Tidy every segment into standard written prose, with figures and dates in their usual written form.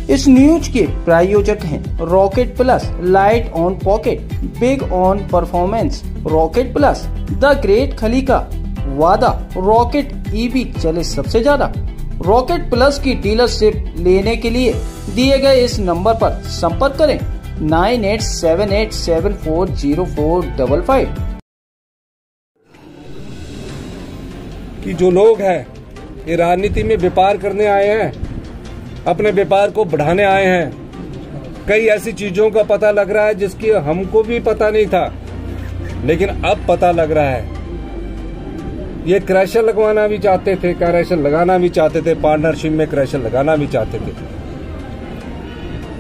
इस न्यूज के प्रायोजक हैं rocket plus, light on pocket, big on performance. Rocket plus, the great खली का वादा, रॉकेट ईवी चले सबसे ज्यादा। रॉकेट प्लस की डीलरशिप लेने के लिए दिए गए इस नंबर पर संपर्क करें 9878740455। कि जो लोग हैं ये राजनीति में व्यापार करने आए हैं, अपने व्यापार को बढ़ाने आए हैं। कई ऐसी चीजों का पता लग रहा है जिसकी हमको भी पता नहीं था, लेकिन अब पता लग रहा है। ये क्रैशर लगवाना भी चाहते थे, क्रैशर लगाना भी चाहते थे, पार्टनरशिप में क्रैशर लगाना भी चाहते थे।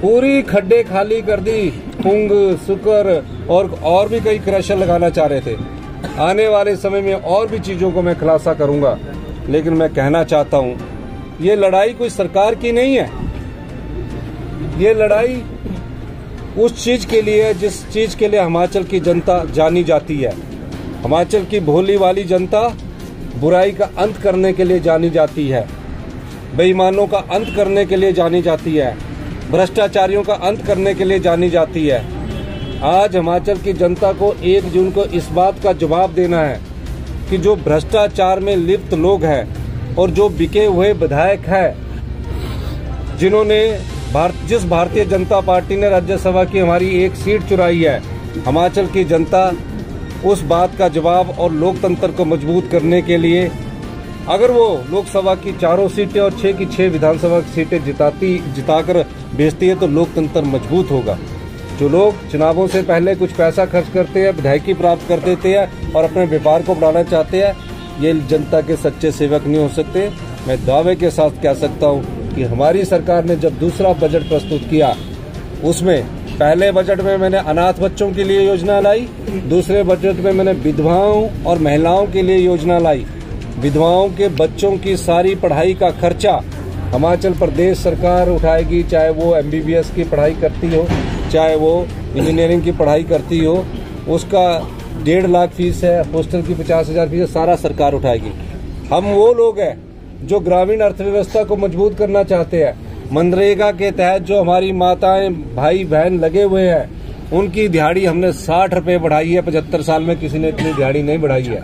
पूरी खड्डे खाली कर दी, पुंग, सुकर और भी कई क्रैशर लगाना चाह रहे थे। आने वाले समय में और भी चीजों को मैं खुलासा करूंगा, लेकिन मैं कहना चाहता हूं ये लड़ाई कोई सरकार की नहीं है। ये लड़ाई उस चीज के लिए है जिस चीज के लिए हिमाचल की जनता जानी जाती है। हिमाचल की भोली वाली जनता बुराई का अंत करने के लिए जानी जाती है, बेईमानों का अंत करने के लिए जानी जाती है, भ्रष्टाचारियों का अंत करने के लिए जानी जाती है। आज हिमाचल की जनता को 1 जून को इस बात का जवाब देना है कि जो भ्रष्टाचार में लिप्त लोग हैं और जो बिके हुए विधायक हैं, जिन्होंने जिस भारतीय जनता पार्टी ने राज्यसभा की हमारी 1 सीट चुराई है, हिमाचल की जनता उस बात का जवाब और लोकतंत्र को मजबूत करने के लिए अगर वो लोकसभा की 4 सीटें और 6 की 6 विधानसभा की सीटें जिताकर भेजती है तो लोकतंत्र मजबूत होगा। जो लोग चुनावों से पहले कुछ पैसा खर्च करते हैं, विधायकी प्राप्त कर देते हैं और अपने व्यापार को बढ़ाना चाहते हैं, ये जनता के सच्चे सेवक नहीं हो सकते। मैं दावे के साथ कह सकता हूँ कि हमारी सरकार ने जब दूसरा बजट प्रस्तुत किया, उसमें पहले बजट में मैंने अनाथ बच्चों के लिए योजना लाई, दूसरे बजट में मैंने विधवाओं और महिलाओं के लिए योजना लाई। विधवाओं के बच्चों की सारी पढ़ाई का खर्चा हिमाचल प्रदेश सरकार उठाएगी, चाहे वो MBBS की पढ़ाई करती हो, चाहे वो इंजीनियरिंग की पढ़ाई करती हो। उसका 1.5 लाख फीस है, हॉस्टल की 50,000 फीस है, सारा सरकार उठाएगी। हम वो लोग हैं जो ग्रामीण अर्थव्यवस्था को मजबूत करना चाहते हैं। मनरेगा के तहत जो हमारी माताएं, भाई बहन लगे हुए हैं, उनकी दिहाड़ी हमने 60 रुपए बढ़ाई है। 75 साल में किसी ने इतनी दिहाड़ी नहीं बढ़ाई है।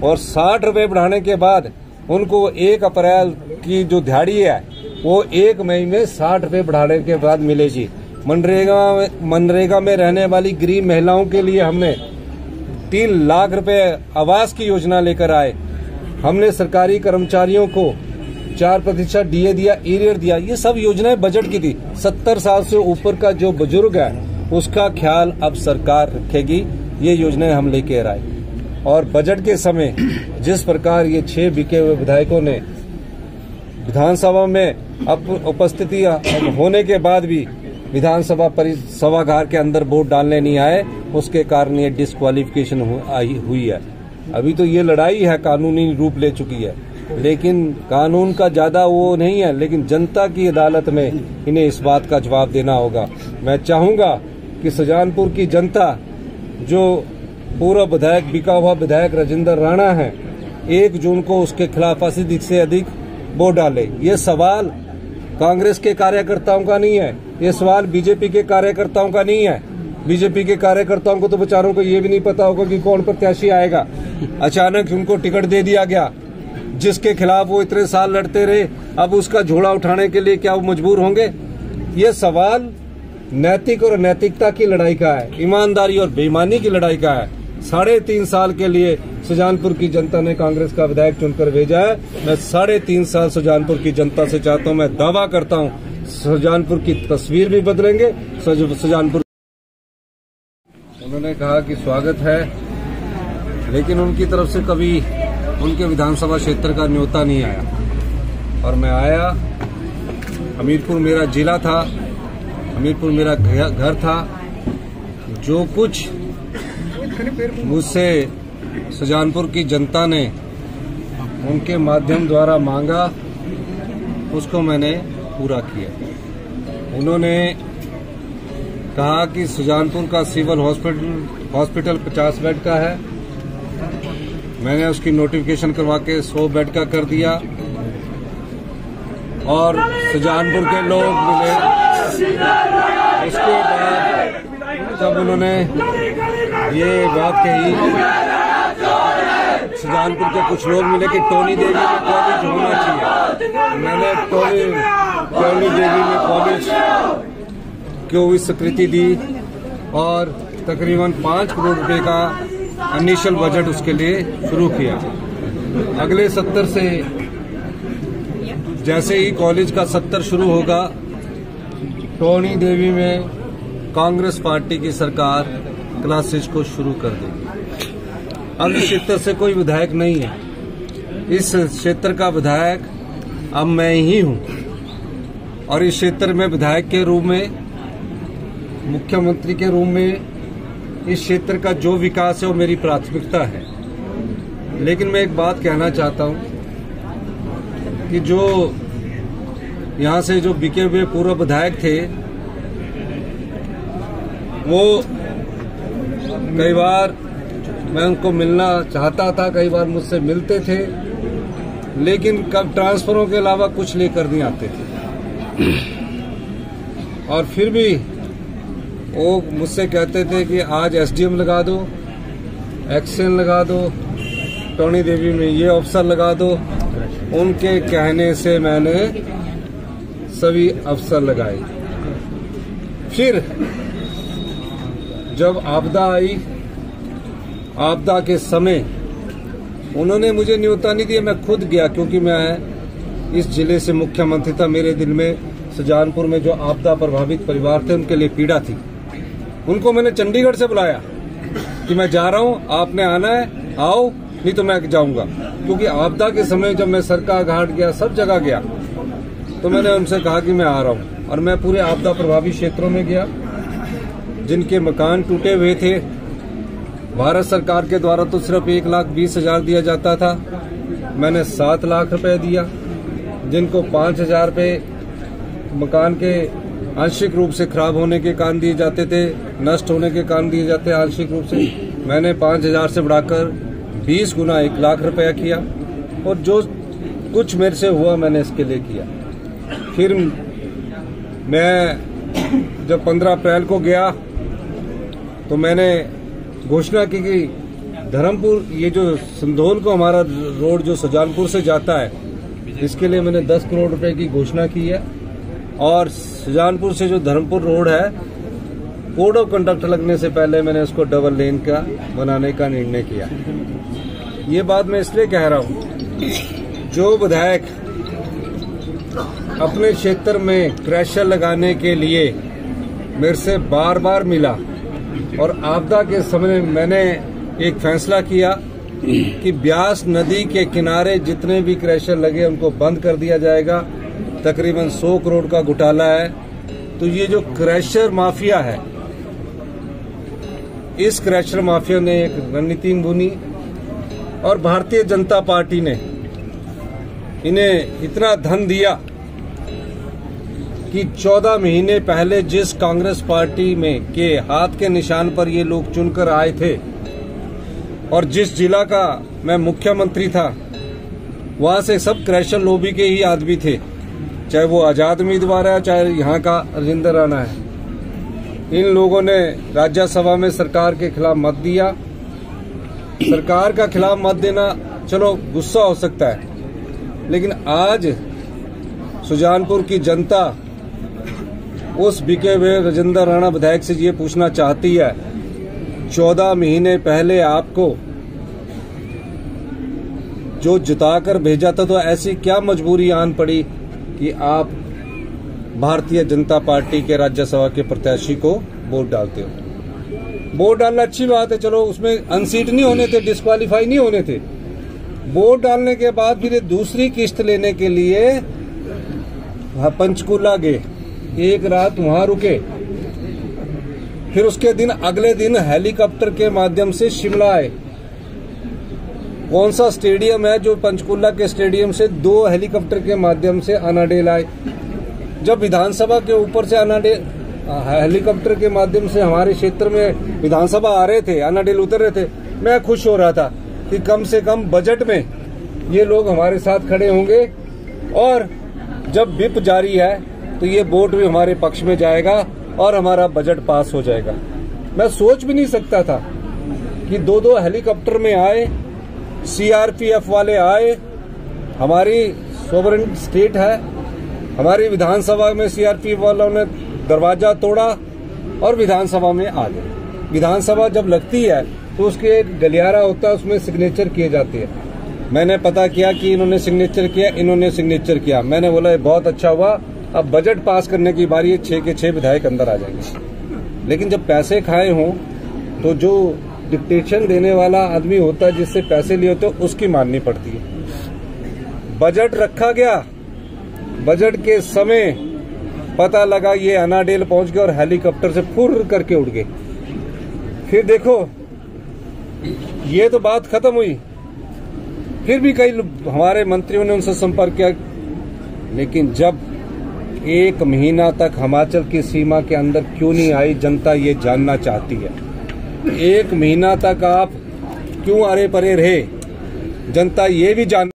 और 60 रुपए बढ़ाने के बाद उनको 1 अप्रैल की जो दिहाड़ी है वो 1 मई में 60 रुपए बढ़ाने के बाद मिलेगी। मनरेगा में रहने वाली गरीब महिलाओं के लिए हमने 3 लाख रुपए आवास की योजना लेकर आए। हमने सरकारी कर्मचारियों को 4% DA दिया, एरियर दिया। ये सब योजनाएं बजट की थी। 70 साल से ऊपर का जो बुजुर्ग है उसका ख्याल अब सरकार रखेगी। ये योजनाएं हम लेकर आए। और बजट के समय जिस प्रकार ये 6 बिके हुए विधायकों ने विधानसभा में अब उपस्थिति होने के बाद भी विधानसभा सभागार के अंदर वोट डालने नहीं आए, उसके कारण ये डिस्क्वालिफिकेशन हुई है। अभी तो ये लड़ाई है कानूनी रूप ले चुकी है, लेकिन कानून का ज्यादा वो नहीं है, लेकिन जनता की अदालत में इन्हें इस बात का जवाब देना होगा। मैं चाहूंगा कि सुजानपुर की जनता जो पूर्व विधायक, बिका हुआ विधायक राजेंद्र राणा है, 1 जून को उसके खिलाफ अधिक से अधिक वोट डाले। ये सवाल कांग्रेस के कार्यकर्ताओं का नहीं है, ये सवाल बीजेपी के कार्यकर्ताओं का नहीं है। बीजेपी के कार्यकर्ताओं को तो बेचारों को ये भी नहीं पता होगा कि कौन प्रत्याशी आएगा। अचानक उनको टिकट दे दिया गया, जिसके खिलाफ वो इतने साल लड़ते रहे, अब उसका झोला उठाने के लिए क्या वो मजबूर होंगे? ये सवाल नैतिक और नैतिकता की लड़ाई का है, ईमानदारी और बेईमानी की लड़ाई का है। 3.5 साल के लिए सुजानपुर की जनता ने कांग्रेस का विधायक चुनकर भेजा है। मैं 3.5 साल सुजानपुर की जनता से चाहता हूं, मैं दावा करता हूं सुजानपुर की तस्वीर भी बदलेंगे। सुजानपुर उन्होंने कहा कि स्वागत है, लेकिन उनकी तरफ से कभी उनके विधानसभा क्षेत्र का न्योता नहीं आया। और मैं आया, हमीरपुर मेरा जिला था, हमीरपुर मेरा घर था। जो कुछ मुझसे सुजानपुर की जनता ने उनके माध्यम द्वारा मांगा, उसको मैंने पूरा किया। उन्होंने कहा कि सुजानपुर का सिविल हॉस्पिटल 50 बेड का है। मैंने उसकी नोटिफिकेशन करवा के 100 बेड का कर दिया। और सुजानपुर के लोग मिले। उसके बाद जब उन्होंने ये बात कही, सुजानपुर के कुछ लोग मिले कि टोनी देवी में कॉलेज होना चाहिए। मैंने टोनी देवी में कॉलेज को भी स्वीकृति दी और तकरीबन 5 करोड़ रुपए का इनिशियल बजट उसके लिए शुरू किया। अगले 70 से जैसे ही कॉलेज का 70 शुरू होगा, टोनी देवी में कांग्रेस पार्टी की सरकार क्लासेज को शुरू कर देगी। अब इस क्षेत्र से कोई विधायक नहीं है, इस क्षेत्र का विधायक अब मैं ही हूं और इस क्षेत्र में विधायक के रूप में, मुख्यमंत्री के रूप में इस क्षेत्र का जो विकास है वो मेरी प्राथमिकता है। लेकिन मैं एक बात कहना चाहता हूं कि जो यहां से जो बिके हुए पूर्व विधायक थे, वो कई बार मैं उनको मिलना चाहता था, कई बार मुझसे मिलते थे, लेकिन कब ट्रांसफरों के अलावा कुछ लेकर नहीं आते थे। और फिर भी वो मुझसे कहते थे कि आज एसडीएम लगा दो, एक्शन लगा दो, टोनी देवी में ये अफसर लगा दो। उनके कहने से मैंने सभी अफसर लगाए। फिर जब आपदा आई, आपदा के समय उन्होंने मुझे न्योता नहीं दिया, मैं खुद गया, क्योंकि मैं इस जिले से मुख्यमंत्री था। मेरे दिल में सुजानपुर में जो आपदा प्रभावित परिवार थे उनके लिए पीड़ा थी। उनको मैंने चंडीगढ़ से बुलाया कि मैं जा रहा हूं, आपने आना है, आओ, नहीं तो मैं जाऊंगा। क्योंकि आपदा के समय जब मैं सरका घाट गया, सब जगह गया, तो मैंने उनसे कहा कि मैं आ रहा हूं। और मैं पूरे आपदा प्रभावित क्षेत्रों में गया, जिनके मकान टूटे हुए थे। भारत सरकार के द्वारा तो सिर्फ 1,20,000 दिया जाता था, मैंने 7 लाख रुपए दिया। जिनको 5,000 रुपए मकान के आंशिक रूप से खराब होने के कारण दिए जाते थे, नष्ट होने के कारण दिए जाते आंशिक रूप से, मैंने 5,000 से बढ़ाकर 20 गुना 1 लाख रुपया किया। और जो कुछ मेरे से हुआ मैंने इसके लिए किया। फिर मैं जब 15 अप्रैल को गया तो मैंने घोषणा की कि धर्मपुर, ये जो संधोल को हमारा रोड जो सुजानपुर से जाता है, इसके लिए मैंने 10 करोड़ रुपए की घोषणा की है। और सुजानपुर से जो धर्मपुर रोड है, कोड ऑफ कंडक्ट लगने से पहले मैंने उसको डबल लेन का बनाने का निर्णय किया। ये बात मैं इसलिए कह रहा हूं, जो विधायक अपने क्षेत्र में क्रैशर लगाने के लिए मेरे से बार बार मिला और आपदा के समय मैंने एक फैसला किया कि ब्यास नदी के किनारे जितने भी क्रैशर लगे उनको बंद कर दिया जाएगा। तकरीबन 100 करोड़ का घोटाला है। तो ये जो क्रैशर माफिया है, इस क्रैशर माफिया ने एक रणनीति बुनी और भारतीय जनता पार्टी ने इन्हें इतना धन दिया कि 14 महीने पहले जिस कांग्रेस पार्टी में के हाथ के निशान पर ये लोग चुनकर आए थे और जिस जिला का मैं मुख्यमंत्री था, वहां से सब क्रैशर लॉबी के ही आदमी थे, चाहे वो आजाद उम्मीदवार है, चाहे यहाँ का राजेंद्र राणा है। इन लोगों ने राज्यसभा में सरकार के खिलाफ मत दिया। सरकार का खिलाफ मत देना चलो गुस्सा हो सकता है, लेकिन आज सुजानपुर की जनता उस बिके हुए राजेंद्र राणा विधायक से ये पूछना चाहती है, 14 महीने पहले आपको जो जिताकर भेजा था, तो ऐसी क्या मजबूरी आन पड़ी कि आप भारतीय जनता पार्टी के राज्यसभा के प्रत्याशी को वोट डालते हो? वोट डालना अच्छी बात है, चलो उसमें अनसीट नहीं होने थे, डिस्क्वालीफाई नहीं होने थे। वोट डालने के बाद फिर दूसरी किस्त लेने के लिए पंचकूला गए, एक रात वहां रुके, फिर उसके दिन अगले दिन हेलीकॉप्टर के माध्यम से शिमला आए। कौन सा स्टेडियम है जो पंचकूला के स्टेडियम से 2 हेलीकॉप्टर के माध्यम से अनाडेल आए? जब विधानसभा के ऊपर से अनाडेल हेलीकॉप्टर के माध्यम से हमारे क्षेत्र में विधानसभा आ रहे थे, अनाडेल उतर रहे थे, मैं खुश हो रहा था कि कम से कम बजट में ये लोग हमारे साथ खड़े होंगे और जब विप जारी है तो ये वोट भी हमारे पक्ष में जाएगा और हमारा बजट पास हो जाएगा। मैं सोच भी नहीं सकता था कि दो हेलीकॉप्टर में आए, सीआरपीएफ वाले आए। हमारी सोवरेन स्टेट है, हमारी विधानसभा में सीआरपीएफ वालों ने दरवाजा तोड़ा और विधानसभा में आ गए। विधानसभा जब लगती है तो उसके गलियारा होता है, उसमें सिग्नेचर किए जाते हैं। मैंने पता किया कि इन्होंने सिग्नेचर किया, इन्होंने सिग्नेचर किया। मैंने बोला ये बहुत अच्छा हुआ, अब बजट पास करने की बारी है, 6 के 6 विधायक अंदर आ जाएंगे। लेकिन जब पैसे खाए हों तो जो डिक्टेशन देने वाला आदमी होता है, जिससे पैसे लिए होते हैं, उसकी माननी पड़ती है। बजट रखा गया, बजट के समय पता लगा ये अनाडेल पहुंच गए और हेलीकॉप्टर से फुर करके उड़ गए। फिर देखो ये तो बात खत्म हुई, फिर भी कई हमारे मंत्रियों ने उनसे संपर्क किया, लेकिन जब 1 महीना तक हिमाचल की सीमा के अंदर क्यों नहीं आई, जनता ये जानना चाहती है। 1 महीना तक आप क्यों अरे परे रहे, जनता ये भी जान